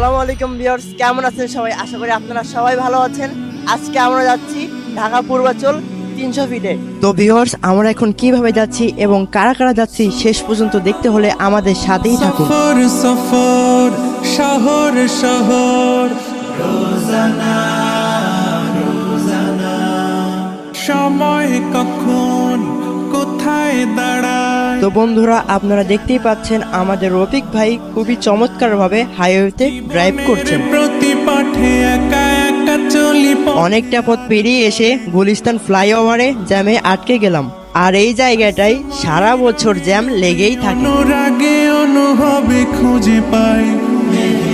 আসসালামু আলাইকুম ভিউয়ার্স, কেমন আছেন সবাই? আশা করি আপনারা সবাই ভালো আছেন। আজকে আমরা যাচ্ছি ঢাকা পূর্বাচল 300 ফিটে। তো ভিউয়ার্স, আমরা এখন কিভাবে যাচ্ছি এবং কারা কারা যাচ্ছি শেষ পর্যন্ত দেখতে হলে আমাদের সাথেই থাকুন। সফর সফর শহর শহর রোজানা রোজানা সময় কখন কোথায় দাঁড়ায়। তো বন্ধুরা, আপনারা দেখতেই পাচ্ছেন আমাদের রফিক ভাই খুবই চমৎকারভাবে হাইওয়েতে ড্রাইভ করছেন। প্রতি পাঠে একা একা চলি অনেকটা পথ পেরিয়ে এসে গুলিস্তান ফ্লাইওভারে জ্যামে আটকে গেলাম। আর এই জায়গাটাই সারা বছর জ্যাম লেগেই থাকে। অনুরাগে অনুভবে খুঁজে পাই।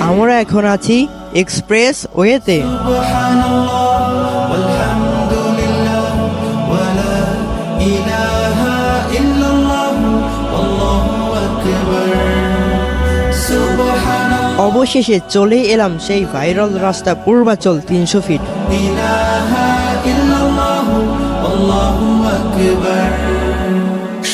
আমরা এখন আছি এক্সপ্রেস ওয়েতে। অবশেষে চলে এলাম সেই ভাইরাল রাস্তা পূর্বাচল 300 ফিট।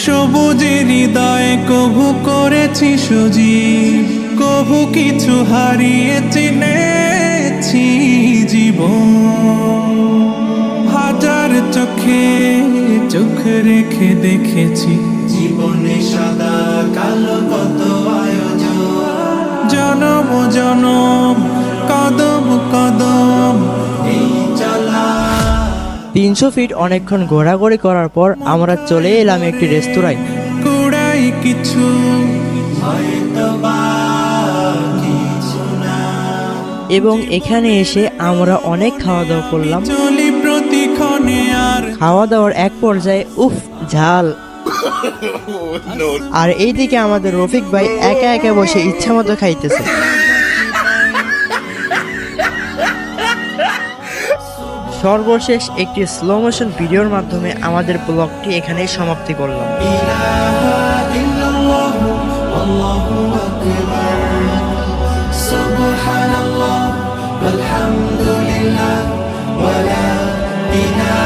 সবুজের হৃদয়ে কভু করেছি সজীব, কভু কিছু হারিয়ে চিনেছি জীবন। হাজার চোখে চোখ রেখে দেখেছি জীবনে সাদা কালো কত আয়োজন। জনম জনম কদম কদম এই চলা। 300 ফিট অনেকক্ষণ ঘোরাঘুরি করার পর আমরা চলে এলাম একটি রেস্তোরাঁয়। কুড়াই কিছু হয়তোবা কিছু না। এবং এখানে এসে আমরা অনেক খাওয়া দাওয়া করলাম। চলি প্রতিক্ষণে আর খাওয়া দাওয়ার এক পর্যায়ে উফ ঝাল। আর এইদিকে আমাদের রফিক ভাই একা একা বসে ইচ্ছা মতো খাইতেছে। সর্বশেষ একটি স্লো মোশন ভিডিওর মাধ্যমে আমাদের ব্লগটি এখানেই সমাপ্তি করলাম। ইলাহা ইল্লাল্লাহ আল্লাহু আকবার সুবহানাল্লাহ ওয়ালহামদুলিল্লাহ ওয়ালা ইলাহা